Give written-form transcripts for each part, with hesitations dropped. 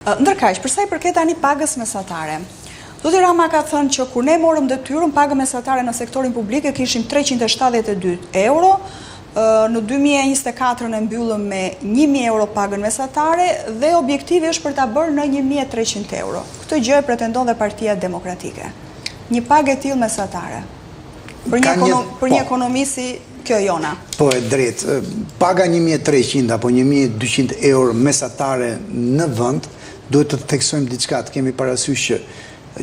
Ndërkaq, përsa i përket tani pagës mesatare. Zoti Rama ka thënë që kur ne morëm detyrën, paga mesatare në sektorin publik e kishim 372 euro, në 2024 e mbyllëm me 1000 euro pagën mesatare dhe objektivi është për ta bërë në 1300 euro. Këtë gjë e pretendon dhe Partia Demokratike. Një pagë e tillë mesatare. Për një ekonomisi kjo jona. Po e drejtë, paga 1300 apo 1200 euro mesatare në vend, duhet të theksojmë diçka, të kemi parasysh që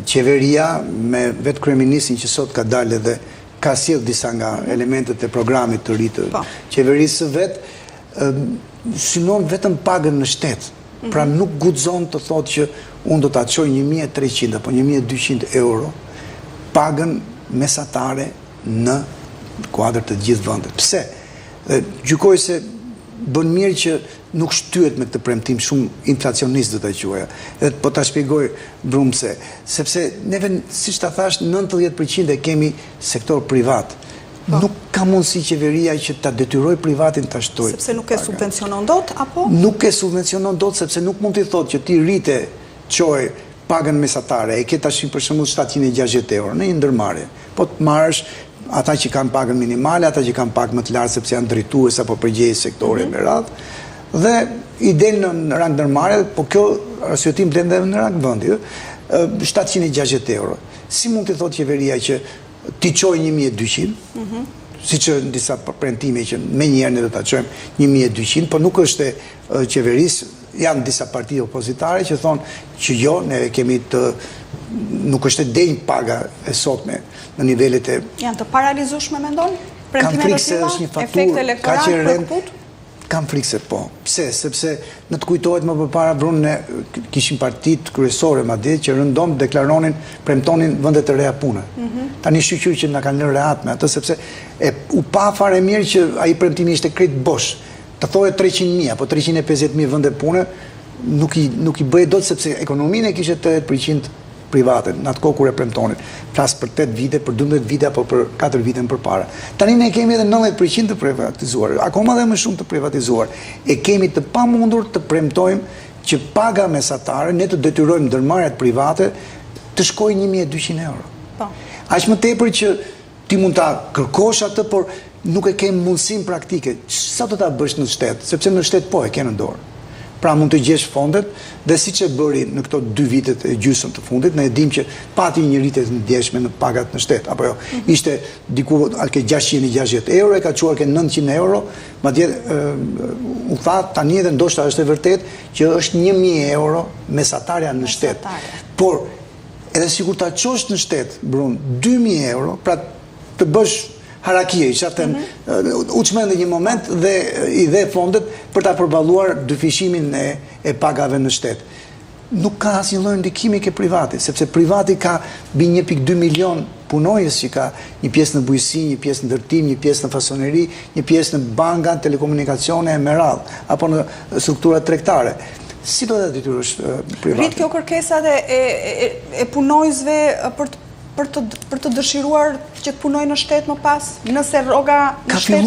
qeveria me vetë kryeministin që sot ka dalë dhe ka sjell disa nga elementet e programit të ri të qeverisë vetë, synon vetëm pagën në shtet. Pra nuk guxon të thotë që unë do ta çoj 1300 apo 1200 euro pagën mesatare në kuadër të gjithë vendet. Pse? Gjykoj se bën mirë që nuk shtyhet me këtë premtim shumë inflacionist do ta quaja. Edhe po ta shpjegoj brumse, sepse neve siç ta thash 90% e kemi sektor privat. Nuk ka mundësi qeveria që ta detyroj privatin ta shtojë. Sepse nuk e subvencionon dot apo? Nuk e subvencionon dot sepse nuk mund t'i thotë që ti rrite çoj pagën mesatare, e ke tash për shembull 760 euro në një ndërmarrje. Po të marrësh ata që kanë pagën minimale, ata që kanë pagë më të lartë sepse janë drejtues apo përgjegjës sektori me radhë, dhe i del në rang ndërmarrje, po kjo arsyetim blen edhe në rang vendi, 760 euro. Si mund të thotë qeveria që ti çoj 1200, siç në disa premtime që me njëherë ne do ta çojmë 1200, po nuk është e qeverisë, janë disa parti opozitare që thonë që jo, ne kemi të nuk është e denjë paga e sotme në nivelet e... Janë të paralizueshme, mendon? Kam frikë se është një faturë, ka që rend... Kam frikë se po. Pse? Sepse në të kujtohet më përpara Brunë ne kishim partit kryesore madje që rëndom deklaronin, premtonin vende të reja pune. Tani shqyqyr që na kanë lënë rehat me atë sepse u pa fare mirë që ai premtimi ishte krejt bosh. Të thoje 300.000 apo 350.000 vende pune nuk i bëj dot sepse ekonominë e kishte 80% private, në atë kohë kur e premtonin. Flas për 8 vite, për 12 vite apo për 4 vite më përpara. Tani ne kemi edhe 90% të privatizuar, akoma dhe më shumë të privatizuar. E kemi të pamundur të premtojmë që paga mesatare ne të detyrojmë ndërmarrjet private të shkojë 1200 euro. Aq më tepër që ti mund ta kërkosh atë, por nuk e ke mundësinë praktike. Sa do ta bësh në shtet? Sepse në shtet po e ke në dorë. Pra mund të gjesh fondet, dhe siç e bëri në këto 2 vitet e gjysmë të fundit, ne e dim që pati një rritje të ndjeshme në pagat në shtet, apo jo, ishte diku ke 660 euro, e ka çuar ke 900 euro, madje u tha tani edhe ndoshta është e vërtet që është 1000 euro mesatarja në shtet. Por edhe sikur ta çosh në shtet, Brun, 2000 euro, pra të bësh harakie, që atë u çmendë një moment dhe i dhe fondet për ta përballuar dyfishimin e pagave në shtet. Nuk ka asnjë lloj ndikimi ke privati, sepse privati ka mbi 1.2 milion punojës që ka një pjesë në bujqësi, një pjesë në ndërtim, një pjesë në fasoneri, një pjesë në banka, telekomunikacione e me radhë, apo në struktura tregtare. Si do të detyrosh privatin? Rrit kjo kërkesa e punojësve për të dëshiruar që të punojnë në shtet më pas, nëse rroga në shtet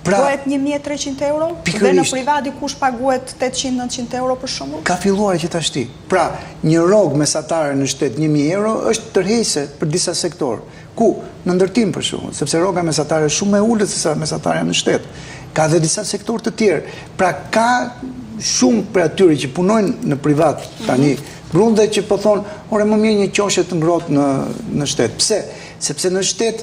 bëhet 1300 euro, dhe në privat dikush paguhet 800-900 euro për shembull? Ka filluar gjithashtu. Pra, një rrogë mesatare në shtet 1000 euro është tërheqëse për disa sektor. Ku? Në ndërtim për shembull, sepse rroga mesatare është shumë më e ulët se sa mesatarja në shtet. Ka dhe disa sektor të tjerë. Pra, ka shumë për atyre që punojnë në privat tani, Brunde që po thonë, ore më mirë një qoshe të ngrohtë në shtet. Pse? Sepse në shtet...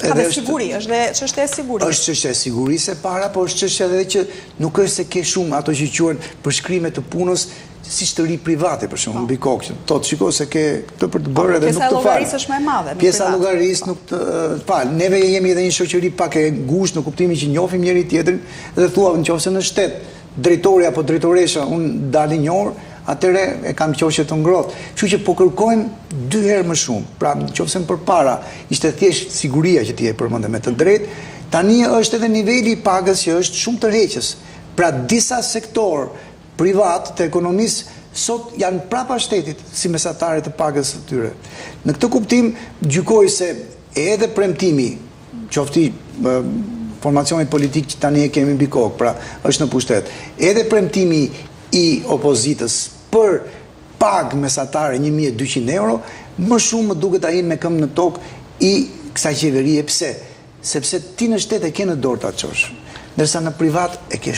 Ka dhe siguri, është dhe çështja e sigurisë. Është çështja e sigurisë e para, po është çështja edhe që nuk është se ke shumë ato që quhen përshkrime të punës, si shtëri private, për shembull, mbi kokë. Thotë, shiko se ke këtë për të bërë edhe nuk të fal. Pjesa e llogarisë është më e madhe. Pjesa e llogarisë nuk të fal. Neve jemi edhe një shoqëri pak e ngushtë në kuptimin që njohim njëri tjetrin dhe thua nëse në shtet drejtori apo drejtoresha unë dalin një orë, atëre e kam qoshe të ngrohtë. Kështu që po kërkojmë 2 herë më shumë. Pra, nëse përpara ishte thjesht siguria që ti e përmendë me të drejtë, tani është edhe niveli i pagës që është shumë tërheqës. Pra, disa sektor privat të ekonomisë sot janë prapa shtetit si mesatare të pagës së tyre. Në këtë kuptim, gjykoj se edhe premtimi, qofti formacionit politik që tani e kemi mbi kokë, pra është në pushtet, edhe premtimi i opozitës për pagë mesatare 1.200 euro, më shumë më duket ai me këmbë në tokë i kësaj qeverie. Pse? Sepse ti në shtet e ke në dorë ta çosh, ndërsa në privat e ke